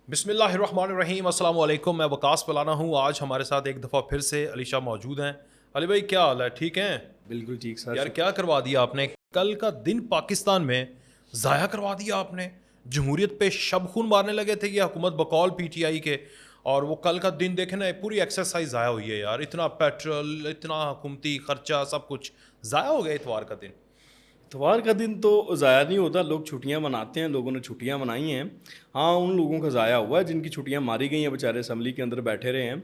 بسم اللہ الرحمن الرحیم، السلام علیکم، میں وقاص پلانا ہوں۔ آج ہمارے ساتھ ایک دفعہ پھر سے علی شاہ موجود ہیں۔ علی بھائی کیا حال ہے؟ ٹھیک ہیں؟ بالکل ٹھیک سر. یار کیا کروا دیا آپ نے کل کا دن پاکستان میں، ضائع کروا دیا آپ نے۔ جمہوریت پہ شب خون مارنے لگے تھے یہ حکومت بقول پی ٹی آئی کے، اور وہ کل کا دن دیکھیں نا، پوری ایکسرسائز ضائع ہوئی ہے یار۔ اتنا پیٹرول، اتنا حکومتی خرچہ، سب کچھ ضائع ہو گیا اتوار کا دن۔ اتوار کا دن تو ضائع نہیں ہوتا، لوگ چھٹیاں مناتے ہیں، لوگوں نے چھٹیاں منائی ہیں. ہاں ان لوگوں کا ضائع ہوا ہے جن کی چھٹیاں ماری گئی ہیں، بیچارے اسمبلی کے اندر بیٹھے رہے ہیں.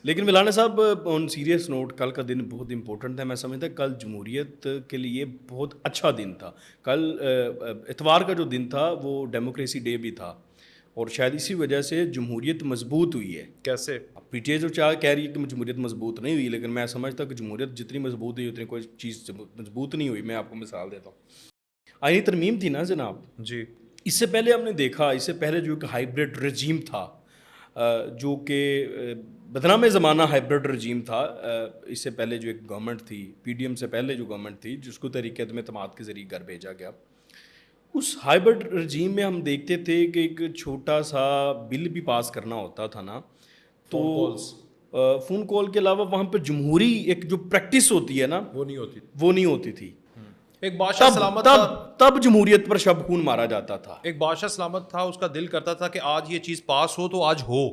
لیکن مولانا صاحب آن سیریس نوٹ، کل کا دن بہت امپورٹنٹ ہے. میں سمجھتا کل جمہوریت کے لیے بہت اچھا دن تھا. کل اتوار کا جو دن تھا وہ ڈیموکریسی ڈے بھی تھا، اور شاید اسی وجہ سے جمہوریت مضبوط ہوئی ہے. کیسے؟ پی ٹی آئی جو چاہ کہہ رہی ہے کہ جمہوریت مضبوط نہیں ہوئی، لیکن میں سمجھتا کہ جمہوریت جتنی مضبوط ہوئی اتنی کوئی چیز مضبوط نہیں ہوئی. میں آپ کو مثال دیتا ہوں. آئینی ترمیم تھی نا جناب، جی اس سے پہلے ہم نے دیکھا، اس سے پہلے جو ایک ہائیبرڈ رجیم تھا، جو کہ بدنام زمانہ ہائیبرڈ رجیم تھا. اس سے پہلے جو ایک گورنمنٹ تھی، پی ڈی ایم سے پہلے جو گورنمنٹ تھی، جس کو تحریک عدم اعتماد کے ذریعے گھر بھیجا گیا، اس ہائیبرڈ رجیم میں ہم دیکھتے تھے کہ ایک چھوٹا سا بل بھی پاس کرنا ہوتا تھا نا، تو فون کالز فون کال کے علاوہ وہاں پہ جمہوری ایک جو پریکٹس ہوتی ہے نا، وہ نہیں ہوتی۔ وہ نہیں ہوتی تھی. ایک بادشاہ تب سلامت تب تھا، تب جمہوریت پر شب خون مارا جاتا تھا. ایک بادشاہ سلامت تھا، اس کا دل کرتا تھا کہ آج یہ چیز پاس ہو تو آج ہو،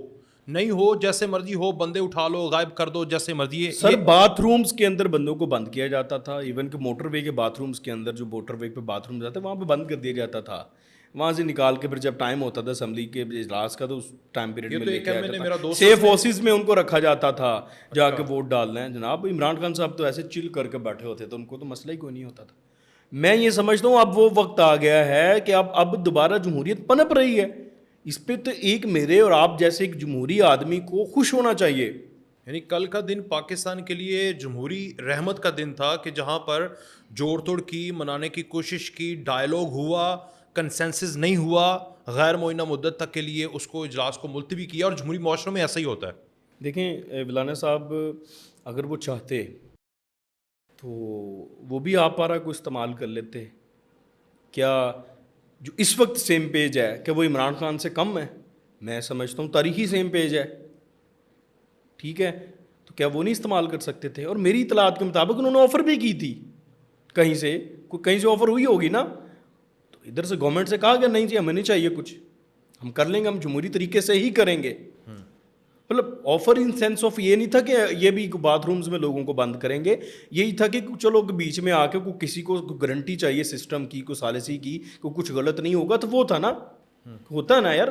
نہیں ہو جیسے مرضی ہو، بندے اٹھا لو، غائب کر دو جیسے مرضی۔ سر باتھ رومز کے اندر بندوں کو بند کیا جاتا تھا. ایون کہ موٹر وے کے باتھ رومز کے اندر، جو موٹر وے پہ باتھ رومز آتے ہیں وہاں پہ بند کر دیا جاتا تھا. وہاں سے نکال کے پھر جب ٹائم ہوتا تھا اسمبلی کے اجلاس کا تو اس ٹائم پیریڈ یہ میں تو لے ایک کے آیا میں نے جاتا میرا تھا. دوست سیف ہاؤسز میں ان کو رکھا جاتا تھا جا کے اچھا، ووٹ ڈالنا ہے. جناب عمران خان صاحب تو ایسے چل کر کے بیٹھے ہوتے تھے، ان کو تو مسئلہ ہی کوئی نہیں ہوتا تھا. میں یہ سمجھتا ہوں اب وہ وقت آ گیا ہے کہ اب دوبارہ جمہوریت پنپ رہی ہے. اس پہ تو ایک میرے اور آپ جیسے ایک جمہوری آدمی کو خوش ہونا چاہیے. یعنی کل کا دن پاکستان کے لیے جمہوری رحمت کا دن تھا، کہ جہاں پر جوڑ توڑ کی، منانے کی کوشش کی، ڈائیلاگ ہوا، کنسنسس نہیں ہوا، غیر معینہ مدت تک کے لیے اس کو اجلاس کو ملتوی کیا، اور جمہوری معاشروں میں ایسا ہی ہوتا ہے۔ دیکھیں مولانا صاحب، اگر وہ چاہتے تو وہ بھی آپ پارا کو استعمال کر لیتے. کیا جو اس وقت سیم پیج ہے کہ وہ عمران خان سے کم ہے؟ میں سمجھتا ہوں تاریخی سیم پیج ہے. ٹھیک ہے، تو کیا وہ نہیں استعمال کر سکتے تھے؟ اور میری اطلاعات کے مطابق انہوں نے آفر بھی کی تھی کہیں سے آفر ہوئی ہوگی نا. تو ادھر سے گورنمنٹ سے کہا کہ نہیں جی ہمیں نہیں چاہیے کچھ، ہم کر لیں گے، ہم جمہوری طریقے سے ہی کریں گے. مطلب آفر ان سینس آف یہ نہیں تھا کہ یہ بھی باتھ رومز میں لوگوں کو بند کریں گے. یہی تھا کہ چلو بیچ میں آ کے کسی کو گارنٹی چاہیے سسٹم کی، کوئی سالسی کی، کوئی کچھ غلط نہیں ہوگا. تو وہ تھا نا، ہوتا ہے نا یار،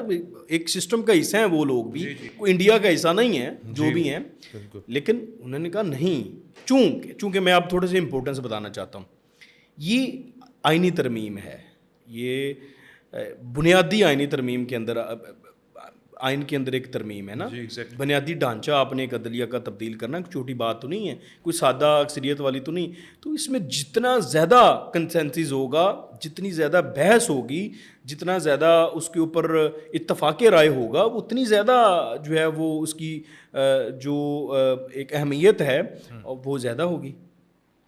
ایک سسٹم کا حصہ ہیں وہ لوگ بھی، کوئی انڈیا کا حصہ نہیں ہے جو بھی ہیں. لیکن انہوں نے کہا نہیں، چونکہ میں آپ تھوڑے سے امپورٹنس بتانا چاہتا ہوں. یہ آئینی ترمیم ہے، یہ بنیادی آئینی ترمیم کے اندر، آئین کے اندر ایک ترمیم ہے نا. بنیادی ڈھانچہ آپ نے ایک عدلیہ کا تبدیل کرنا کوئی چھوٹی بات تو نہیں ہے، کوئی سادہ اکثریت والی تو نہیں. تو اس میں جتنا زیادہ کنسنسس ہوگا، جتنی زیادہ بحث ہوگی، جتنا زیادہ اس کے اوپر اتفاق رائے ہوگا، اتنی زیادہ جو ہے وہ اس کی جو ایک اہمیت ہے وہ زیادہ ہوگی.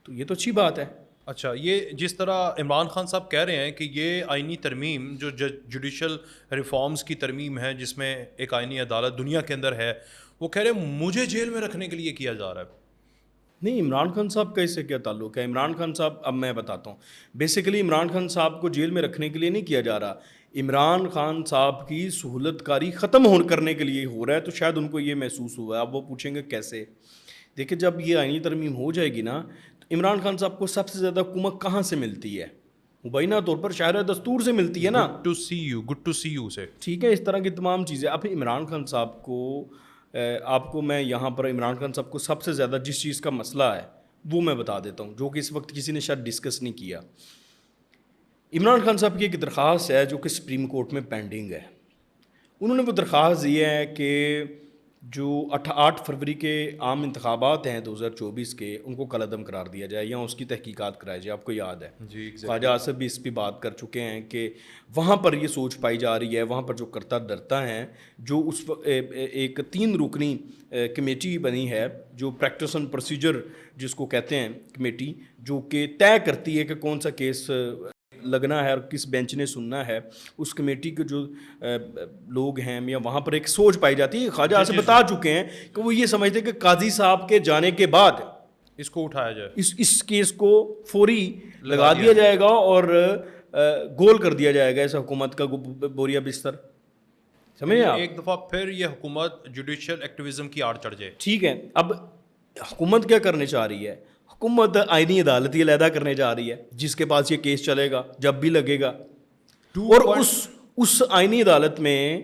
تو یہ تو اچھی بات ہے. اچھا، یہ جس طرح عمران خان صاحب کہہ رہے ہیں کہ یہ آئینی ترمیم جو جوڈیشل ریفارمز کی ترمیم ہے، جس میں ایک آئینی عدالت دنیا کے اندر ہے، وہ کہہ رہے ہیں مجھے جیل میں رکھنے کے لیے کیا جا رہا ہے۔ نہیں، عمران خان صاحب کا اس سے کیا تعلق ہے؟ عمران خان صاحب، اب میں بتاتا ہوں. بیسیکلی عمران خان صاحب کو جیل میں رکھنے کے لیے نہیں کیا جا رہا. عمران خان صاحب کی سہولت کاری ختم کرنے کے لیے ہو رہا ہے. تو شاید ان کو یہ محسوس ہوا ہے. اب وہ پوچھیں گے کیسے. دیکھیں جب یہ آئینی ترمیم ہو جائے گی نا، تو عمران خان صاحب کو سب سے زیادہ کمک کہاں سے ملتی ہے؟ مبینہ طور پر شاعر دستور سے ملتی ہے نا. گڈ ٹو سی یو سے، ٹھیک ہے، اس طرح کی تمام چیزیں. اب عمران خان صاحب کو، آپ کو میں یہاں پر عمران خان صاحب کو سب سے زیادہ جس چیز کا مسئلہ ہے وہ میں بتا دیتا ہوں، جو کہ اس وقت کسی نے شاید ڈسکس نہیں کیا. عمران خان صاحب کی ایک درخواست ہے جو کہ سپریم کورٹ میں پینڈنگ ہے. انہوں نے وہ درخواست دی ہے کہ جو 8 فروری کے عام انتخابات ہیں 2024 کے، ان کو کالعدم قرار دیا جائے یا اس کی تحقیقات کرائی جائے. آپ کو یاد ہے خواجہ آصف بھی اس پہ بات کر چکے ہیں کہ وہاں پر یہ سوچ پائی جا رہی ہے، وہاں پر جو کرتا ڈرتا ہیں، جو اس ایک 3 رکنی کمیٹی بنی ہے، جو پریکٹس اینڈ پروسیجر جس کو کہتے ہیں کمیٹی، جو کہ طے کرتی ہے کہ کون سا کیس لگنا ہے اور کس بینچ نے سننا ہے، اس کمیٹی کے جو لوگ ہیں یا وہاں پر ایک سوچ پائی جاتی ہے. خواجہ آصف بتا چکے ہیں کہ وہ یہ سمجھتے ہیں کہ قاضی صاحب کے جانے کے بعد اس کو اٹھایا جائے, اس کیس کو فوری لگا دیا جائے گا اور گول کر دیا جائے گا اس حکومت کا بوریا بستر. سمجھے آپ؟ ایک دفعہ پھر یہ حکومت جوڈیشل ایکٹیویزم کی آڑ چڑھ جائے. ٹھیک ہے, اب حکومت کیا کرنے چاہ رہی ہے؟ حکومت آئینی عدالت ہی علیحدہ کرنے جا رہی ہے, جس کے پاس یہ کیس چلے گا جب بھی لگے گا. اور اس آئینی عدالت میں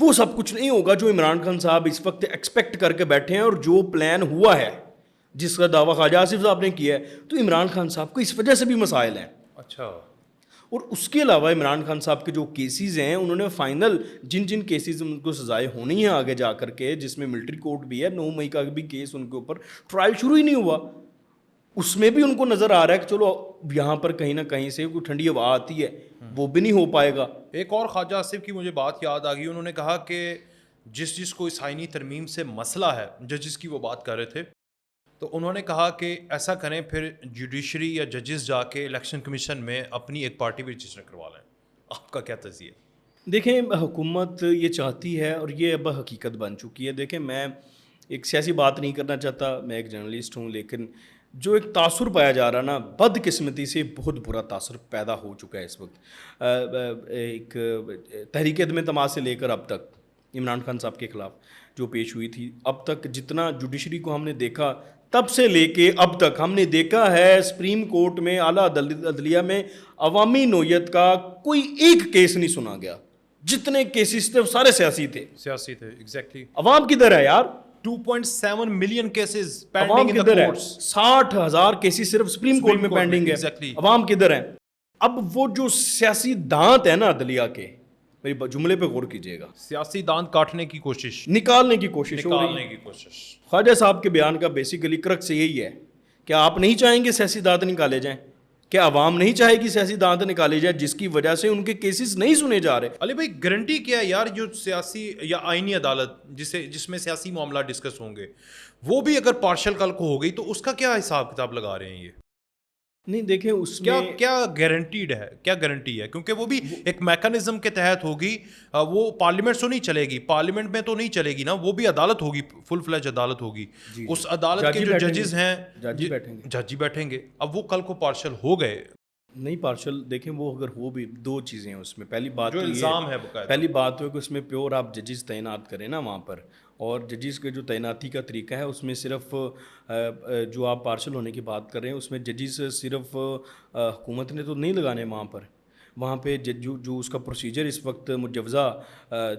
وہ سب کچھ نہیں ہوگا جو عمران خان صاحب اس وقت ایکسپیکٹ کر کے بیٹھے ہیں اور جو پلان ہوا ہے جس کا دعویٰ خواجہ آصف صاحب نے کیا ہے. تو عمران خان صاحب کو اس وجہ سے بھی مسائل ہیں. اچھا, اور اس کے علاوہ عمران خان صاحب کے جو کیسز ہیں, انہوں نے فائنل جن کیسز ان کو سزائیں ہونی ہیں آگے جا کر کے, جس میں ملٹری کورٹ بھی ہے, 9 مئی کا بھی کیس ان کے اوپر ٹرائل شروع ہی نہیں ہوا, اس میں بھی ان کو نظر آ رہا ہے کہ چلو یہاں پر کہیں نہ کہیں سے کوئی ٹھنڈی ہوا آتی ہے, وہ بھی نہیں ہو پائے گا. ایک اور خواجہ آصف کی مجھے بات یاد آ گئی, انہوں نے کہا کہ جس کو اس آئینی ترمیم سے مسئلہ ہے, ججز کی وہ بات کر رہے تھے, تو انہوں نے کہا کہ ایسا کریں پھر جوڈیشری یا ججز جا کے الیکشن کمیشن میں اپنی ایک پارٹی بھی رجسٹر کروا لیں. آپ کا کیا تجزیہ؟ دیکھیں, حکومت یہ چاہتی ہے اور یہ اب حقیقت بن چکی ہے. دیکھیں, میں ایک سیاسی بات نہیں کرنا چاہتا, میں ایک جرنلسٹ ہوں, لیکن جو ایک تاثر پایا جا رہا نا, بدقسمتی سے بہت برا تاثر پیدا ہو چکا ہے اس وقت. ایک تحریک عدم اعتماد سے لے کر اب تک عمران خان صاحب کے خلاف جو پیش ہوئی تھی, اب تک جتنا جوڈیشری کو ہم نے دیکھا, تب سے لے کے اب تک ہم نے دیکھا ہے سپریم کورٹ میں, اعلیٰ عدلیہ میں عوامی نوعیت کا کوئی ایک کیس نہیں سنا گیا. جتنے کیسز تھے وہ سارے سیاسی تھے. ایگزیکٹلی. عوام کدھر ہے یار؟ 2.7 ملین کیسز عوام پینڈنگ ان کدھر دی ہے؟ کورٹس. 60,000 کیسز صرف سپریم کورٹ میں پینڈنگ ہے. exactly. عوام کدھر ہیں؟ اب وہ جو سیاسی دانت ہے نا عدلیہ کے, میری جملے پہ غور کیجیے گا, سیاسی دانت کاٹنے کی کوشش, نکالنے کی کوشش ہو رہی ہے. خواجہ صاحب کے بیان کا بیسیکلی کرکس یہی ہے کہ آپ نہیں چاہیں گے سیاسی دانت نکالے جائیں, کیا عوام نہیں چاہے گی سیاسی دانت نکالے جائے, جس کی وجہ سے ان کے کیسز نہیں سنے جا رہے. علی بھائی, گارنٹی کیا ہے یار جو سیاسی یا آئینی عدالت جس میں سیاسی معاملات ڈسکس ہوں گے, وہ بھی اگر پارشل کل کو ہو گئی تو اس کا کیا حساب کتاب لگا رہے ہیں یہ؟ نہیں دیکھیں, اس میں کیا گارنٹیڈ ہے, کیا گارنٹی ہے؟ کیونکہ وہ بھی ایک میکانزم کے تحت ہوگی, وہ پارلیمنٹ سے نہیں چلے گی, پارلیمنٹ میں تو نہیں چلے گی نا, وہ بھی عدالت ہوگی, فل فلیج عدالت ہوگی. اس عدالت کے جو ججز ہیں جج بیٹھیں گے. اب وہ کل کو پارشل ہو گئے, نہیں پارشل, دیکھیں وہ اگر وہ بھی دو چیزیں ہیں اس میں. پہلی بات جو الزام ہے پہلی بات تو ہے کہ اس میں پیور آپ ججز تعینات کریں نا وہاں پر, اور ججز کے جو تعیناتی کا طریقہ ہے اس میں صرف جو آپ پارشل ہونے کی بات کر رہے ہیں, اس میں ججز صرف حکومت نے تو نہیں لگانے وہاں پہ جو اس کا پروسیجر اس وقت مجوزہ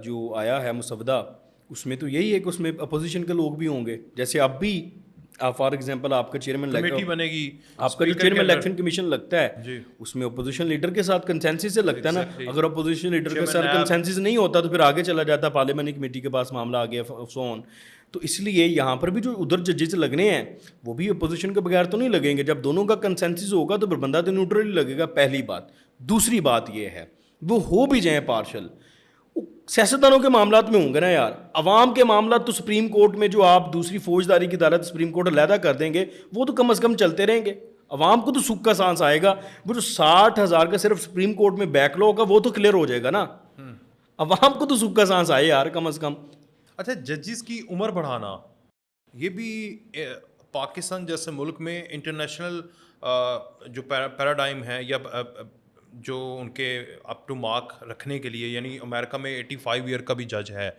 جو آیا ہے مسودہ, اس میں تو یہی ہے کہ اس میں اپوزیشن کے لوگ بھی ہوں گے. جیسے اب بھی فار ایگزامپل آپ کا چیئرمین کمیٹی بنے گی, آپ کا جو چیئرمین الیکشن کمیشن لگتا ہے اس میں اپوزیشن لیڈر کے ساتھ کنسنسس سے لگتا ہے نا. اگر اپوزیشن لیڈر کے ساتھ کنسنسس نہیں ہوتا تو پھر آگے چلا جاتا پارلیمنٹ کمیٹی کے پاس معاملہ آ گیا سون. تو اس لیے یہاں پر بھی جو ادھر ججز لگنے ہیں وہ بھی اپوزیشن کے بغیر تو نہیں لگیں گے. جب دونوں کا کنسنسس ہوگا تو پھر بندہ تو نیوٹرل ہی لگے گا, پہلی بات. دوسری بات یہ ہے وہ ہو بھی جائیں پارشل, سیاستدانوں کے معاملات میں ہوں گے نا یار. عوام کے معاملات تو سپریم کورٹ میں جو آپ دوسری فوجداری کی عدالت سپریم کورٹ علیحدہ کر دیں گے, وہ تو کم از کم چلتے رہیں گے. عوام کو تو سکھ کا سانس آئے گا. وہ جو 60,000 کا صرف سپریم کورٹ میں بیک لاگ ہوگا وہ تو کلیئر ہو جائے گا نا. عوام کو تو سکھ کا سانس آئے یار کم از کم. اچھا, ججز کی عمر بڑھانا, یہ بھی پاکستان جیسے ملک میں انٹرنیشنل جو پیراڈائم ہے یا جو ان کے اپ ٹو مارک رکھنے کے لیے, یعنی امریکہ میں 85 ایئر کا بھی جج ہے,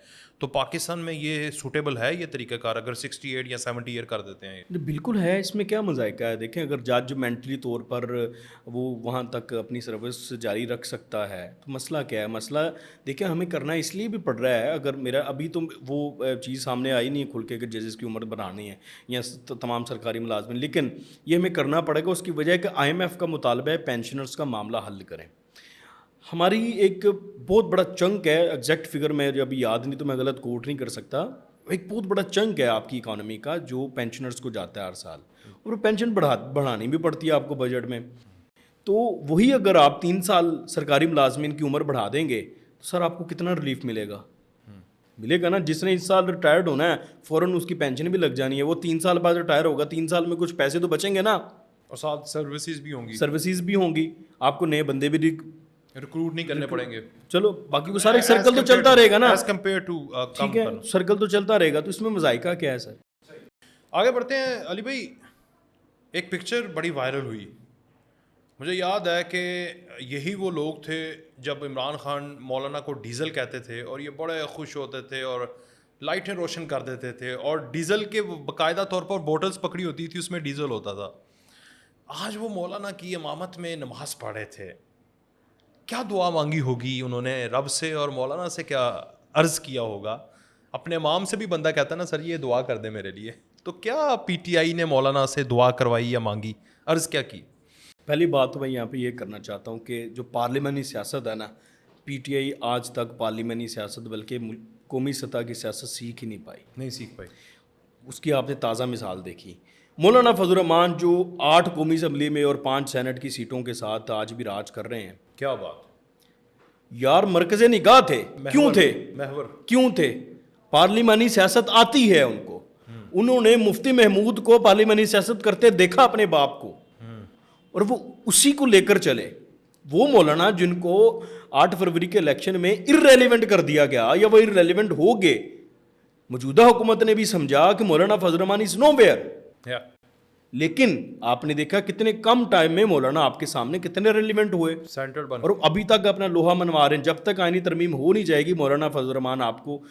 تو پاکستان میں یہ سوٹیبل ہے یہ طریقہ کار اگر 68 یا 70 ایئر کر دیتے ہیں؟ بالکل ہے, اس میں کیا مذائقہ ہے. دیکھیں اگر جج مینٹلی طور پر وہ وہاں تک اپنی سروس جاری رکھ سکتا ہے تو مسئلہ کیا ہے. مسئلہ دیکھیں ہمیں کرنا اس لیے بھی پڑ رہا ہے, اگر میرا ابھی تو وہ چیز سامنے آئی نہیں کھل کے کہ ججز کی عمر بڑھانی ہے یا تمام سرکاری ملازمین, لیکن یہ ہمیں کرنا پڑے گا. اس کی وجہ ہے کہ IMF کا مطالبہ ہے پینشنرز کا معاملہ حل کریں. ہماری ایک بہت بڑا چنک ہے, ایگزیکٹ فگر میں ابھی یاد نہیں تو میں غلط کوٹ نہیں کر سکتا, ایک بہت بڑا چنک ہے آپ کی اکانومی کا جو پینشنرز کو جاتا ہے ہر سال, اور وہ پینشن بڑھانی بھی پڑتی ہے آپ کو بجٹ میں. تو وہی اگر آپ 3 سال سرکاری ملازمین کی عمر بڑھا دیں گے تو سر آپ کو کتنا ریلیف ملے گا؟ ملے گا نا. جس نے اس سال ریٹائرڈ ہونا ہے فوراً اس کی پینشن بھی لگ جانی ہے, وہ 3 سال بعد ریٹائر ہوگا, 3 سال میں کچھ پیسے تو بچیں گے نا. اور ساتھ سروسز بھی ہوں گی, سروسز بھی ہوں گی, آپ کو نئے بندے بھی ریکروٹ نہیں کرنے پڑیں گے. چلو باقی وہ سارے سرکل تو چلتا رہے گا نا, ایز کمپیئر ٹو ٹھیک ہے, سرکل تو چلتا رہے گا, تو اس میں مذائقہ کیا ہے سر. آگے بڑھتے ہیں. علی بھائی, ایک پکچر بڑی وائرل ہوئی, مجھے یاد ہے کہ یہی وہ لوگ تھے جب عمران خان مولانا کو ڈیزل کہتے تھے اور یہ بڑے خوش ہوتے تھے اور لائٹیں روشن کر دیتے تھے, اور ڈیزل کے باقاعدہ طور پر بوٹلز پکڑی ہوتی تھی, اس میں ڈیزل ہوتا تھا. آج وہ مولانا کی امامت میں نماز پڑھ رہے تھے, کیا دعا مانگی ہوگی انہوں نے رب سے, اور مولانا سے کیا عرض کیا ہوگا. اپنے امام سے بھی بندہ کہتا ہے نا, سر یہ دعا کر دے میرے لیے, تو کیا پی ٹی آئی نے مولانا سے دعا کروائی یا مانگی, عرض کیا کی؟ پہلی بات تو میں یہاں پہ یہ کرنا چاہتا ہوں کہ جو پارلیمانی سیاست ہے نا, پی ٹی آئی آج تک پارلیمانی سیاست بلکہ قومی سطح کی سیاست سیکھ ہی نہیں پائی. نہیں سیکھ پائی. اس کی آپ نے تازہ مثال دیکھی, مولانا فضل الرحمان جو 8 قومی اسمبلی میں اور 5 سینٹ کی سیٹوں کے ساتھ آج بھی راج کر رہے ہیں. کیا بات یار مرکز نگاہ تھے, کیوں تھے, محور کیوں تھے, پارلیمانی سیاست آتی ہے ان کو. انہوں نے مفتی محمود کو پارلیمانی سیاست کرتے دیکھا اپنے باپ کو, اور وہ اسی کو لے کر چلے. وہ مولانا جن کو 8 فروری کے الیکشن میں ارریلیونٹ کر دیا گیا یا وہ ارریلیونٹ ہو گئے, موجودہ حکومت نے بھی سمجھا کہ مولانا فضل الرحمان از نو ویئر, لیکن آپ نے دیکھا کتنے کم ٹائم میں مولانا آپ کے سامنے کتنے ریلیونٹ ہوئے, سینٹر بن, اور ابھی تک اپنا لوہا منوا رہے ہیں. جب تک آئینی ترمیم ہو نہیں جائے گی مولانا فضل الرحمان آپ کو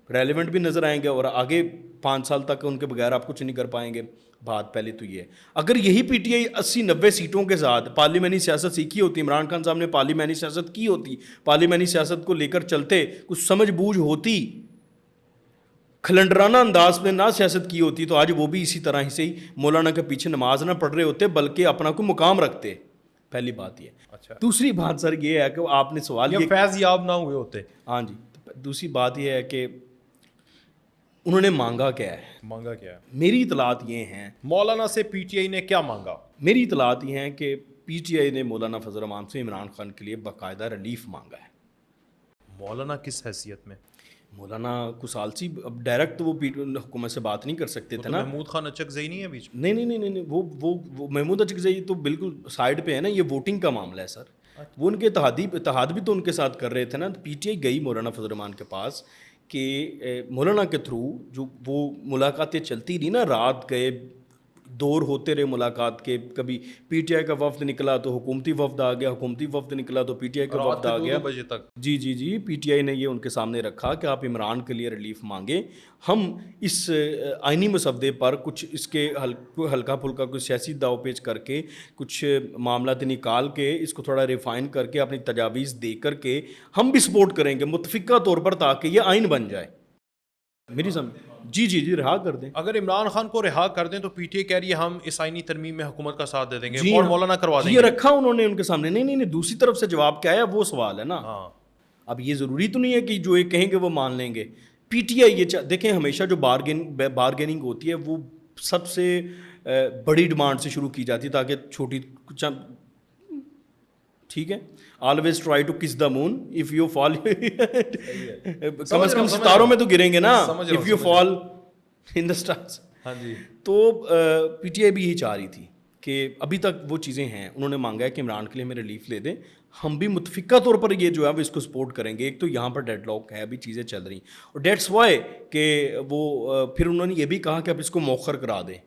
ریلیونٹ بھی نظر آئیں گے, اور آگے 5 سال تک ان کے بغیر آپ کچھ نہیں کر پائیں گے. بات پہلے تو یہ ہے, اگر یہی پی ٹی آئی 80-90 سیٹوں کے ساتھ پارلیمانی سیاست سیکھی ہوتی, عمران خان صاحب نے پارلیمانی سیاست کی ہوتی, پارلیمانی سیاست کو لے کر چلتے, کچھ سمجھ بوجھ ہوتی, کھلنڈرانہ انداز میں نہ سیاست کی ہوتی, تو آج وہ بھی اسی طرح سے ہی مولانا کے پیچھے نماز نہ پڑھ رہے ہوتے بلکہ اپنا کوئی مقام رکھتے. پہلی بات یہ. اچھا, دوسری بات سر یہ ہے کہ آپ نے سوال یہ فیض یاب نہ ہوئے ہوتے. ہاں جی, دوسری بات یہ ہے کہ انہوں نے مانگا کیا ہے. مانگا کیا ہے؟ میری اطلاعات یہ ہیں, مولانا سے پی ٹی آئی نے کیا مانگا؟ میری اطلاعات یہ ہیں کہ پی ٹی آئی نے مولانا فضل الرحمان سے عمران خان کے لیے باقاعدہ ریلیف مانگا ہے. مولانا کس حیثیت میں؟ مولانا کسالسی اب ڈائریکٹ وہ حکومت سے بات نہیں کر سکتے تھے نا. محمود خان اچکزئی نہیں ہے بیچ میں؟ نہیں, وہ محمود اچکزئی تو بالکل سائڈ پہ ہے نا, یہ ووٹنگ کا معاملہ ہے سر. وہ ان کے اتحاد بھی تو ان کے ساتھ کر رہے تھے نا. پی ٹی آئی گئی مولانا فضل الرحمان کے پاس کہ مولانا کے تھرو جو وہ ملاقاتیں چلتی رہی نا, رات گئے, دور ہوتے رہے ملاقات کے, کبھی پی ٹی آئی کا وفد نکلا تو حکومتی وفد آ گیا, حکومتی وفد نکلا تو پی ٹی آئی کا وفد آ گیا. 2 بجے تک. جی, پی ٹی آئی نے یہ ان کے سامنے رکھا کہ آپ عمران کے لیے ریلیف مانگیں, ہم اس آئینی مسودے پر کچھ اس کے ہلکا پھلکا کچھ سیاسی داؤ پیچ کر کے, کچھ معاملات نکال کے, اس کو تھوڑا ریفائن کر کے, اپنی تجاویز دے کر کے ہم بھی سپورٹ کریں گے متفقہ طور پر, تاکہ یہ آئین بن جائے. میری سمجھ جی رہا کر دیں. اگر عمران خان کو رہا کر دیں تو پی ٹی آئی کہہ رہی ہے ہم اس آئینی ترمیم میں حکومت کا ساتھ دے دیں گے, اور مولانا کروا دیں گے. یہ رکھا انہوں نے ان کے سامنے. نہیں, دوسری طرف سے جواب کیا ہے وہ سوال ہے نا. اب یہ ضروری تو نہیں ہے کہ جو یہ کہیں گے وہ مان لیں گے. پی ٹی آئی یہ دیکھیں, ہمیشہ جو بارگیننگ ہوتی ہے وہ سب سے بڑی ڈیمانڈ سے شروع کی جاتی ہے تاکہ چھوٹی, ٹھیک ہے, آلویز ٹرائی ٹو کس دا مون, اف یو فال کم از کم ستاروں میں تو گریں گے نا, if you fall in the stars. ہاں جی. تو پی ٹی آئی بھی یہی چاہ رہی تھی کہ ابھی تک وہ چیزیں ہیں. انہوں نے مانگا ہے کہ عمران کے لیے ہمیں ریلیف لے دیں, ہم بھی متفقہ طور پر یہ جو ہے وہ اس کو سپورٹ کریں گے. ایک تو یہاں پر ڈیڈ لاک ہے, ابھی چیزیں چل رہی, اور دیٹس وائی کہ وہ پھر انہوں نے یہ بھی کہا کہ آپ اس کو مؤخر کرا دیں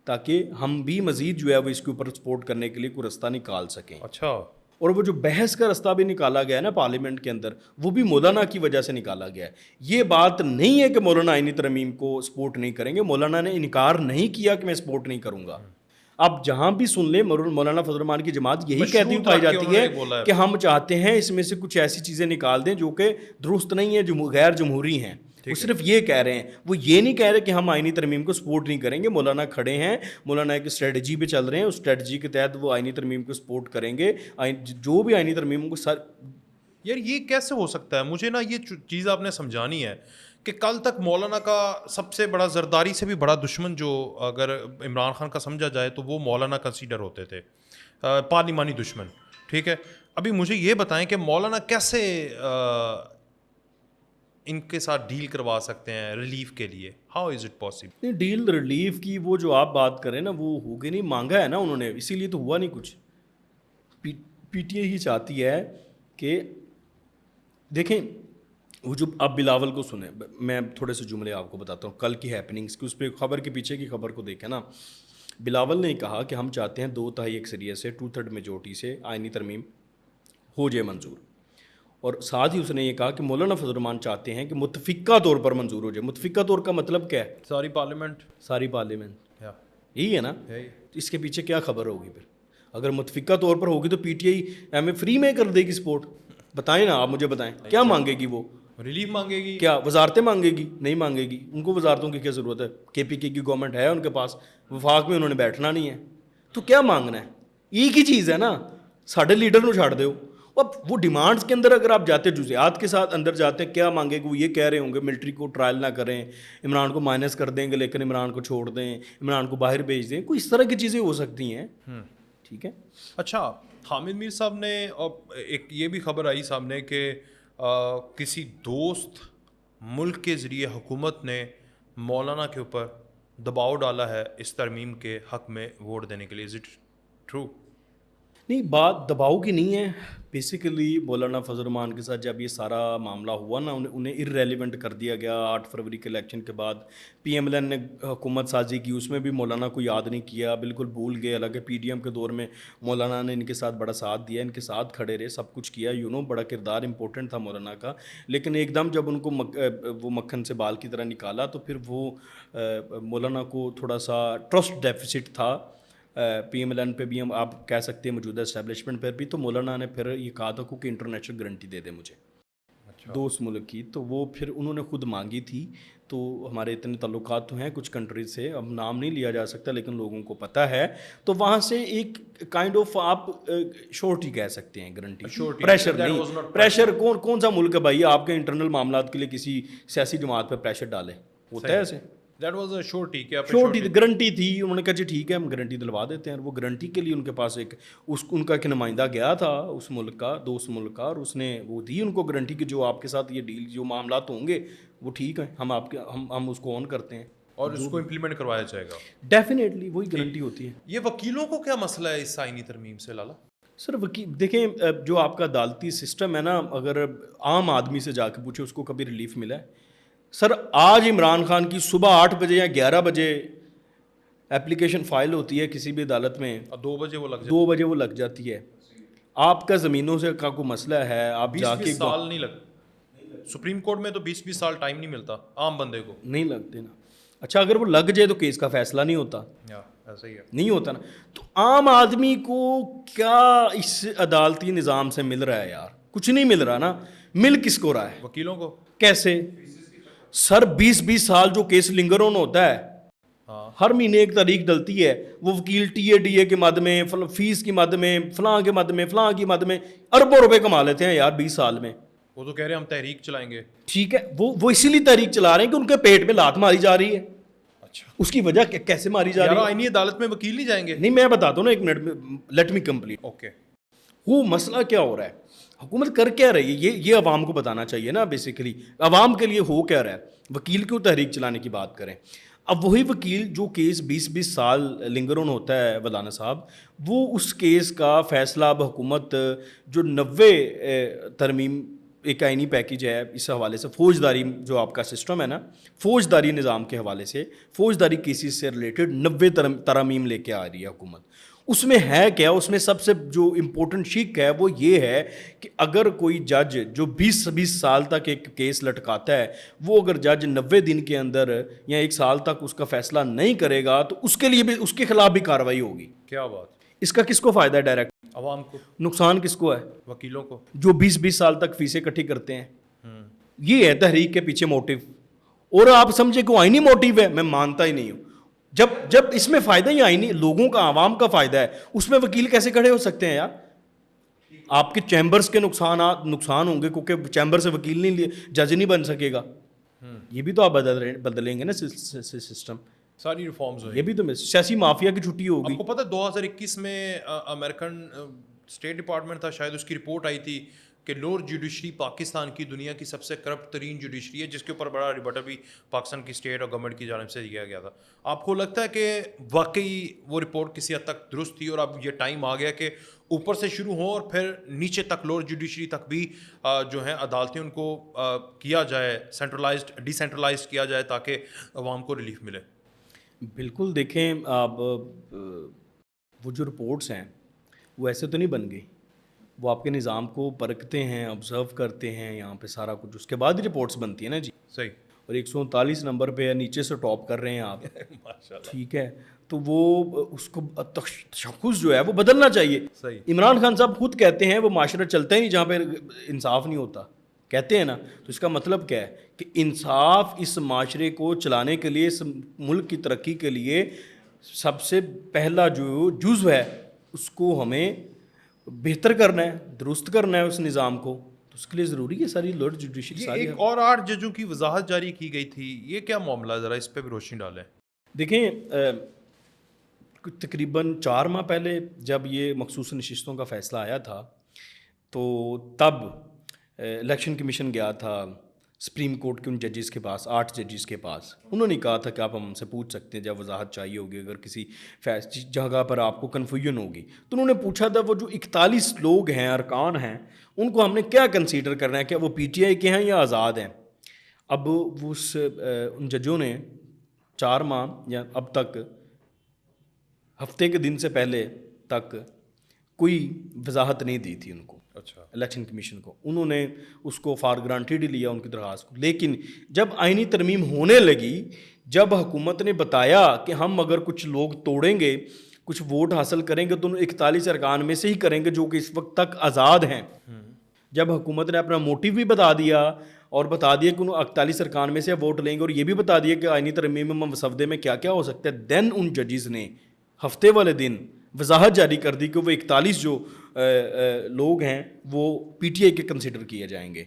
تاکہ ہم بھی مزید جو ہے وہ اس کے اوپر سپورٹ کرنے کے لیے کوئی رستہ نکال سکیں. اچھا. اور وہ جو بحث کا رستہ بھی نکالا گیا ہے نا پارلیمنٹ کے اندر, وہ بھی مولانا کی وجہ سے نکالا گیا ہے. یہ بات نہیں ہے کہ مولانا آئینی ترمیم کو سپورٹ نہیں کریں گے. مولانا نے انکار نہیں کیا کہ میں سپورٹ نہیں کروں گا. اب جہاں بھی سن لیں, مولانا فضل الرحمان کی جماعت یہی کہتی پائی جاتی ہے کہ ہم چاہتے ہیں اس میں سے کچھ ایسی چیزیں نکال دیں جو کہ درست نہیں ہیں, جو غیر جمہوری ہیں. وہ صرف یہ کہہ رہے ہیں, وہ یہ نہیں کہہ رہے کہ ہم آئینی ترمیم کو سپورٹ نہیں کریں گے. مولانا کھڑے ہیں, مولانا ایک اسٹریٹجی پہ چل رہے ہیں, اس اسٹریٹجی کے تحت وہ آئینی ترمیم کو سپورٹ کریں گے. جو بھی آئینی ترمیم کو یار یہ کیسے ہو سکتا ہے؟ مجھے نا یہ چیز آپ نے سمجھانی ہے کہ کل تک مولانا کا سب سے بڑا, زرداری سے بھی بڑا دشمن جو اگر عمران خان کا سمجھا جائے تو وہ مولانا کنسیڈر ہوتے تھے, پارلیمانی دشمن. ٹھیک ہے, ابھی مجھے یہ بتائیں کہ مولانا کیسے ان کے ساتھ ڈیل کروا سکتے ہیں ریلیف کے لیے؟ How is it possible? نہیں، ڈیل ریلیف کی وہ جو آپ بات کریں نا وہ ہوگی نہیں، مانگا ہے نا انہوں نے، اسی لیے تو ہوا نہیں کچھ. پی ٹی آئی ہی چاہتی ہے کہ دیکھیں وہ جو آپ بلاول کو سنیں، میں تھوڑے سے جملے آپ کو بتاتا ہوں کل کی ہیپننگس کی، اس پہ خبر کے پیچھے کی خبر کو دیکھیں نا. بلاول نے کہا کہ ہم چاہتے ہیں 2/3 اکثریت سے 2/3 میجورٹی سے آئینی ترمیم ہو جائے منظور، اور ساتھ ہی اس نے یہ کہا کہ مولانا فضل الرحمان چاہتے ہیں کہ متفقہ طور پر منظور ہو جائے. متفقہ طور کا مطلب کیا ہے؟ ساری پارلیمنٹ. ساری پارلیمنٹ، یا یہی ہے نا. اس کے پیچھے کیا خبر ہوگی پھر؟ اگر متفقہ طور پر ہوگی تو پی ٹی آئی ہمیں فری میں کر دے گی سپورٹ. بتائیں نا، آپ مجھے بتائیں کیا مانگے گی وہ؟ ریلیف مانگے گی؟ کیا وزارتیں مانگے گی؟ نہیں مانگے گی. ان کو وزارتوں کی کیا ضرورت ہے؟ کے پی کے کی گورنمنٹ ہے ان کے پاس، وفاق میں انہوں نے بیٹھنا نہیں ہے، تو کیا مانگنا ہے؟ ایک ہی چیز ہے نا، ساڑھے لیڈر نو چھاڑ دو. اب وہ ڈیمانڈس کے اندر اگر آپ جاتے جزیات کے ساتھ اندر جاتے ہیں، کیا مانگے گی؟ وہ یہ کہہ رہے ہوں گے ملٹری کو ٹرائل نہ کریں، عمران کو مائنس کر دیں گے لیکن عمران کو چھوڑ دیں، عمران کو باہر بھیج دیں. کوئی اس طرح کی چیزیں ہو سکتی ہیں. ٹھیک ہے. اچھا، حامد میر صاحب نے ایک یہ بھی خبر آئی سامنے کہ کسی دوست ملک کے ذریعے حکومت نے مولانا کے اوپر دباؤ ڈالا ہے اس ترمیم کے حق میں ووٹ دینے کے لیے. Is it true? نہیں، بات دباؤ کی نہیں ہے. بیسیکلی مولانا فضل الرحمان کے ساتھ جب یہ سارا معاملہ ہوا نا، انہیں ارریلیونٹ کر دیا گیا. 8 فروری کے الیکشن کے بعد پی ایم ایل این نے حکومت سازی کی، اس میں بھی مولانا کو یاد نہیں کیا، بالکل بھول گئے. حالانکہ پی ڈی ایم کے دور میں مولانا نے ان کے ساتھ بڑا ساتھ دیا، ان کے ساتھ کھڑے رہے، سب کچھ کیا. بڑا کردار امپورٹنٹ تھا مولانا کا. لیکن ایک دم جب ان کو وہ مکھن سے بال کی طرح نکالا تو پھر وہ مولانا کو تھوڑا سا ٹرسٹ ڈیفیسٹ تھا پی ایم ایل این پہ بھی، ہم آپ کہہ سکتے ہیں موجودہ اسٹیبلشمنٹ پر بھی. تو مولانا نے پھر یہ کہا تھا کہ انٹرنیشنل گارنٹی دے دے مجھے دوست ملک کی. تو وہ پھر انہوں نے خود مانگی تھی. تو ہمارے اتنے تعلقات تو ہیں کچھ کنٹریز سے، اب نام نہیں لیا جا سکتا لیکن لوگوں کو پتہ ہے. تو وہاں سے ایک کائنڈ آف آپ شورٹی کہہ سکتے ہیں، گارنٹی، پریشر نہیں. پریشر کون سا ملک ہے بھائی آپ کے انٹرنل معاملات کے لیے کسی سیاسی جماعت پہ پریشر ڈالے؟ ہوتا ہے ایسے. That was a شورٹی. کیا شورٹی گارنٹی تھی. انہوں نے کہا جی ٹھیک ہے ہم گارنٹی دلوا دیتے ہیں. وہ گارنٹی کے لیے ان کے پاس ان کا ایک نمائندہ گیا تھا اس ملک کا، دوست ملک کا، اور اس نے وہ دی ان کو گارنٹی کہ جو آپ کے ساتھ یہ ڈیل جو معاملات ہوں گے وہ ٹھیک ہیں، ہم اس کو آن کرتے ہیں اور اس کو امپلیمنٹ کروایا جائے گا. ڈیفینیٹلی وہی گارنٹی ہوتی ہے. یہ وکیلوں کو کیا مسئلہ ہے اس آئینی ترمیم سے لالا؟ سر وکیل دیکھیں، جو آپ کا عدالتی سسٹم ہے نا، اگر عام آدمی سے جا کے پوچھے اس کو کبھی ریلیف ملا ہے؟ سر آج عمران خان کی صبح 8 بجے یا 11 بجے اپلیکیشن فائل ہوتی ہے کسی بھی عدالت میں، 2 بجے وہ 2 بجے وہ لگ جاتی ہے. آپ کا زمینوں سے کا کوئی مسئلہ ہے، آپ جا کے 20 سال نہیں لگ، سپریم کورٹ میں تو 20 سال ٹائم نہیں ملتا عام بندے کو. نہیں لگتے نا. اچھا اگر وہ لگ جائے تو کیس کا فیصلہ نہیں ہوتا، ایسا ہی ہے، نہیں ہوتا نا. تو عام آدمی کو کیا اس عدالتی نظام سے مل رہا ہے یار؟ کچھ نہیں مل رہا نا. مل کس کو رہا ہے؟ وکیلوں کو. کیسے؟ سر 20 سال جو کیس لنگر آن ہوتا ہے، ہر مہینے ایک تاریخ ڈلتی ہے، وہ وکیل ٹی اے ڈی اے کے مد میں، فیس کی مد میں، فلاں کے مد میں، فلاں کی مد میں اربوں روپے کما لیتے ہیں یار 20 سال میں. وہ تو کہہ رہے ہیں ہم تحریک چلائیں گے. ٹھیک ہے، وہ اسی لیے تحریک چلا رہے ہیں کہ ان کے پیٹ میں لات ماری جا رہی ہے. اچھا، اس کی وجہ کیسے ماری جا رہی ہے؟ آئینی عدالت میں وکیل نہیں جائیں گے؟ نہیں میں بتاتا ہوں نا، 1 minute let me complete. Okay. وہ مسئلہ کیا ہو رہا ہے، حکومت کر کیا رہی ہے، یہ عوام کو بتانا چاہیے نا. بیسیکلی عوام کے لیے ہو کیا رہا ہے. وکیل کیوں تحریک چلانے کی بات کریں؟ اب وہی وکیل جو کیس 20 سال لنگر آن ہوتا ہے مولانا صاحب، وہ اس کیس کا فیصلہ اب حکومت جو 90 ترمیم ایک آئینی پیکیج ہے اس حوالے سے، فوجداری جو آپ کا سسٹم ہے نا، فوجداری نظام کے حوالے سے، فوجداری کیسز سے ریلیٹڈ 90 ترامیم لے کے آ رہی ہے حکومت. اس میں ہے کیا؟ اس میں سب سے جو امپورٹنٹ شک ہے وہ یہ ہے کہ اگر کوئی جج جو 20 سال تک ایک کیس لٹکاتا ہے، وہ اگر جج 90 دن کے اندر یا 1 سال تک اس کا فیصلہ نہیں کرے گا تو اس کے لیے بھی، اس کے خلاف بھی کارروائی ہوگی. کیا بات؟ اس کا کس کو فائدہ ہے؟ ڈائریکٹ عوام کو. نقصان کس کو ہے؟ وکیلوں کو، جو 20 سال تک فیسیں اکٹھی کرتے ہیں. یہ ہے تحریک کے پیچھے موٹیو. اور آپ سمجھے کہ آئینی موٹیو ہے، میں مانتا ہی نہیں ہوں. جب اس میں فائدہ ہی آئینی لوگوں کا، عوام کا فائدہ ہے، اس میں وکیل کیسے کھڑے ہو سکتے ہیں یار؟ آپ کے چیمبرز کے نقصان ہوں گے کیونکہ چیمبر سے وکیل نہیں، جج نہیں بن سکے گا. یہ بھی تو آپ بدلیں گے نا سسٹم. ساری ریفارمز ہوئی. یہ بھی تو سیاسی مافیا کی چھٹی ہوگی. آپ کو پتہ ہے 2021 میں امریکن اسٹیٹ ڈپارٹمنٹ تھا شاید، اس کی رپورٹ آئی تھی کہ لوور جوڈیشری پاکستان کی دنیا کی سب سے کرپٹ ترین جوڈیشری ہے، جس کے اوپر بڑا ریبٹل بھی پاکستان کی اسٹیٹ اور گورنمنٹ کی جانب سے دیا گیا تھا. آپ کو لگتا ہے کہ واقعی وہ رپورٹ کسی حد تک درست تھی اور اب یہ ٹائم آ گیا کہ اوپر سے شروع ہوں اور پھر نیچے تک لوور جوڈیشری تک بھی جو ہیں عدالتیں ان کو کیا جائے، سینٹرلائزڈ ڈی سینٹرلائزڈ کیا جائے تاکہ عوام کو ریلیف ملے؟ بالکل. دیکھیں آپ وہ جو رپورٹس ہیں وہ ایسے تو نہیں بن گئی، وہ آپ کے نظام کو پرکھتے ہیں، آبزرو کرتے ہیں یہاں پہ سارا کچھ، اس کے بعد ہی رپورٹس بنتی ہیں نا جی. صحیح. اور 139 نمبر پہ نیچے سے ٹاپ کر رہے ہیں آپ. ماشاءاللہ. ٹھیک ہے، تو وہ اس کو تشخص جو ہے وہ بدلنا چاہیے. صحیح. عمران خان صاحب خود کہتے ہیں وہ معاشرہ چلتا ہی نہیں جہاں پہ انصاف نہیں ہوتا، کہتے ہیں نا. تو اس کا مطلب کیا ہے کہ انصاف اس معاشرے کو چلانے کے لیے، اس ملک کی ترقی کے لیے سب سے پہلا جو جزو ہے اس کو ہمیں بہتر کرنا ہے، درست کرنا ہے اس نظام کو. تو اس کے لیے ضروری ہے ساری لوور جوڈیشری ساری. ایک اور 8 ججوں کی وضاحت جاری کی گئی تھی، یہ کیا معاملہ ہے؟ ذرا اس پہ بھی روشنی ڈالیں. دیکھیں تقریباً 4 ماہ پہلے جب یہ مخصوص نشستوں کا فیصلہ آیا تھا تو تب الیکشن کمیشن گیا تھا سپریم کورٹ کے ان ججز کے پاس، 8 ججز کے پاس. انہوں نے کہا تھا کہ آپ ہم سے پوچھ سکتے ہیں جب وضاحت چاہیے ہوگی، اگر کسی جگہ پر آپ کو کنفیوژن ہوگی. تو انہوں نے پوچھا تھا وہ جو 41 لوگ ہیں، ارکان ہیں، ان کو ہم نے کیا کنسیڈر کرنا ہے، کہ وہ پی ٹی آئی کے ہیں یا آزاد ہیں. اب ان ججوں نے 4 ماہ یا اب تک ہفتے کے دن سے پہلے تک کوئی وضاحت نہیں دی تھی ان کو. اچھا. الیکشن کمیشن کو انہوں نے اس کو فار گرانٹیڈ ہی لیا ان کی درخواست کو. لیکن جب آئینی ترمیم ہونے لگی، جب حکومت نے بتایا کہ ہم اگر کچھ لوگ توڑیں گے، کچھ ووٹ حاصل کریں گے تو 41 ارکان میں سے ہی کریں گے جو کہ اس وقت تک آزاد ہیں. جب حکومت نے اپنا موٹیو بھی بتا دیا اور بتا دیا کہ ان 41 ارکان میں سے ووٹ لیں گے اور یہ بھی بتا دیا کہ آئینی ترمیم میں مسودے میں کیا کیا ہو سکتا ہے، دین ان ججز نے ہفتے والے دن وضاحت جاری کر دی کہ وہ 41 جو لوگ ہیں وہ پی ٹی آئی کے کنسیڈر کیے جائیں گے.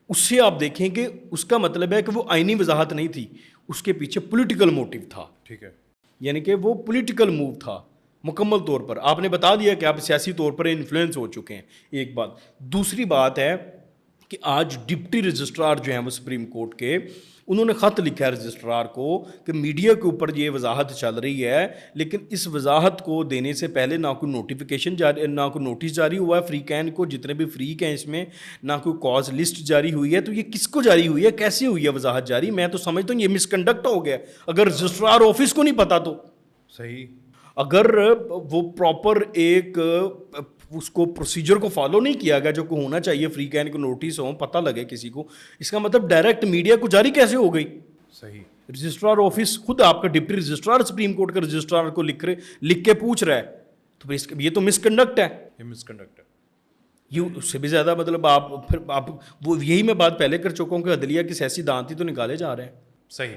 اس سے آپ دیکھیں کہ اس کا مطلب ہے کہ وہ آئینی وضاحت نہیں تھی، اس کے پیچھے پولیٹیکل موٹیو تھا. ٹھیک ہے. یعنی کہ وہ پولیٹیکل موو تھا مکمل طور پر. آپ نے بتا دیا کہ آپ سیاسی طور پر انفلوئنس ہو چکے ہیں. ایک بات. دوسری بات ہے کہ آج ڈپٹی رجسٹرار جو ہیں وہ سپریم کورٹ کے، انہوں نے خط لکھا ہے رجسٹرار کو کہ میڈیا کے اوپر یہ وضاحت چل رہی ہے، لیکن اس وضاحت کو دینے سے پہلے نہ کوئی نوٹیفیکیشن جاری، نہ کوئی نوٹس جاری ہوا ہے فریقین کو، جتنے بھی فریق ہیں اس میں، نہ کوئی کاز لسٹ جاری ہوئی ہے. تو یہ کس کو جاری ہوئی ہے، کیسے ہوئی ہے وضاحت جاری؟ میں تو سمجھتا ہوں یہ مس کنڈکٹ ہو گیا اگر رجسٹرار آفس کو نہیں پتا تو. صحیح. اگر وہ پراپر ایک اس کو پروسیجر کو فالو نہیں کیا گیا جو کہ ہونا چاہیے، فری کین کو نوٹس ہو، پتہ لگے کسی کو، اس کا مطلب ڈائریکٹ میڈیا کو جاری کیسے ہو گئی؟ صحیح. رجسٹرار آفس خود آپ کا ڈپٹی رجسٹرار سپریم کورٹ کا رجسٹرار کو لکھ کے پوچھ رہا ہے، تو یہ تو مس کنڈکٹ ہے. یہ مس کنڈکٹ ہے. یہ اس سے بھی زیادہ مطلب آپ وہ یہی میں بات پہلے کر چکا ہوں کہ عدلیہ کی سیاسی دانتی تو نکالے جا رہے ہیں. صحیح.